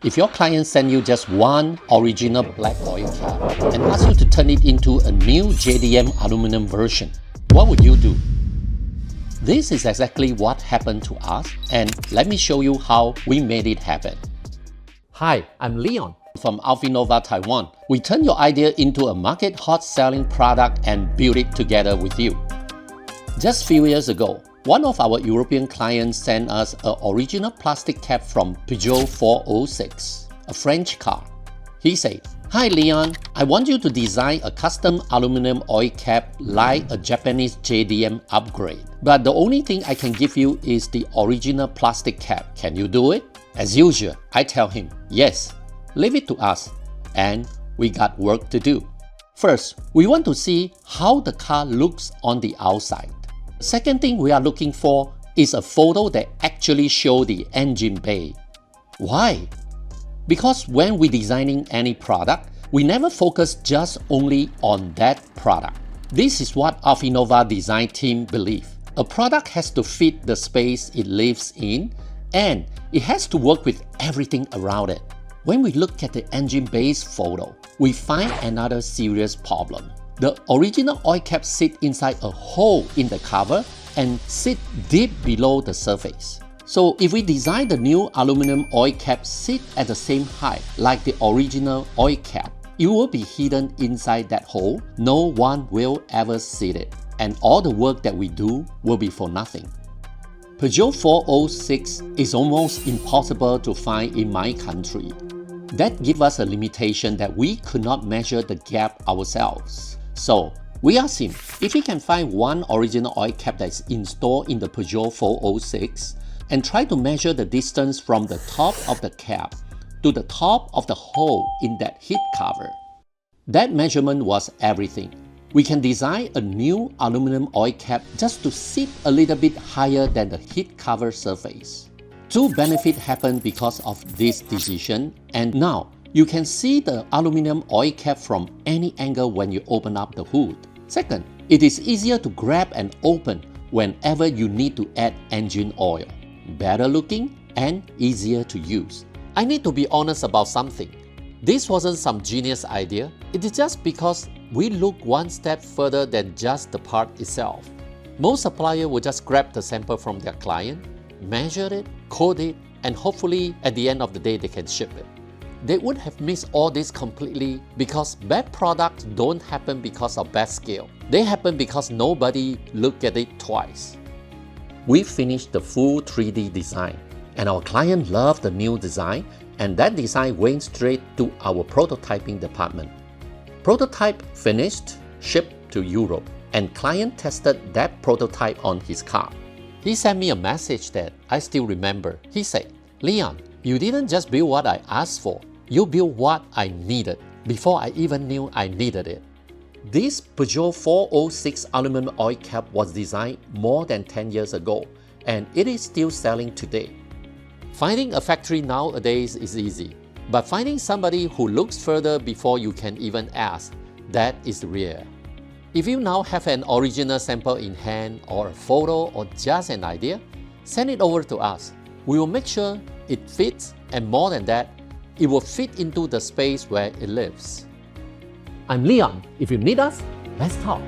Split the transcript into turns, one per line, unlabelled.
If your client sends you just one original black oil cap and asks you to turn it into a new JDM aluminum version, what would you do? This is exactly what happened to us, and let me show you how we made it happen.
Hi, I'm Leon
from AOFINOVA, Taiwan. We turn your idea into a market hot selling product and build it together with you. Just a few years ago, one of our European clients sent us an original plastic cap from Peugeot 406, a French car. He said, "Hi Leon, I want you to design a custom aluminum oil cap like a Japanese JDM upgrade. But the only thing I can give you is the original plastic cap. Can you do it?" As usual, I tell him, "Yes, leave it to us." And we got work to do. First, we want to see how the car looks on the outside. Second thing we are looking for is a photo that actually shows the engine bay. Why? Because when we're designing any product, we never focus just only on that product. This is what AOFINOVA design team believe. A product has to fit the space it lives in, and it has to work with everything around it. When we look at the engine bay's photo, we find another serious problem. The original oil cap sits inside a hole in the cover and sit deep below the surface. So if we design the new aluminum oil cap sit at the same height like the original oil cap, it will be hidden inside that hole. No one will ever see it, and all the work that we do will be for nothing. Peugeot 406 is almost impossible to find in my country. That gives us a limitation that we could not measure the gap ourselves. So we asked him if he can find one original oil cap that is installed in the Peugeot 406 and try to measure the distance from the top of the cap to the top of the hole in that heat cover. That measurement was everything. We can design a new aluminum oil cap just to sit a little bit higher than the heat cover surface. Two benefits happened because of this decision, and now you can see the aluminum oil cap from any angle when you open up the hood. Second, it is easier to grab and open whenever you need to add engine oil. Better looking and easier to use. I need to be honest about something. This wasn't some genius idea. It is just because we look one step further than just the part itself. Most suppliers will just grab the sample from their client, measure it, code it, and hopefully at the end of the day they can ship it. They would have missed all this completely because bad products don't happen because of bad scale. They happen because nobody looked at it twice. We finished the full 3D design, and our client loved the new design, and that design went straight to our prototyping department. Prototype finished, shipped to Europe, and client tested that prototype on his car. He sent me a message that I still remember. He said, "Leon, you didn't just build what I asked for, you built what I needed before I even knew I needed it." This Peugeot 406 aluminum oil cap was designed more than 10 years ago, and it is still selling today. Finding a factory nowadays is easy, but finding somebody who looks further before you can even ask, that is rare. If you now have an original sample in hand or a photo or just an idea, send it over to us. We will make sure it fits, and more than that, it will fit into the space where it lives.
I'm Leon. If you need us, let's talk.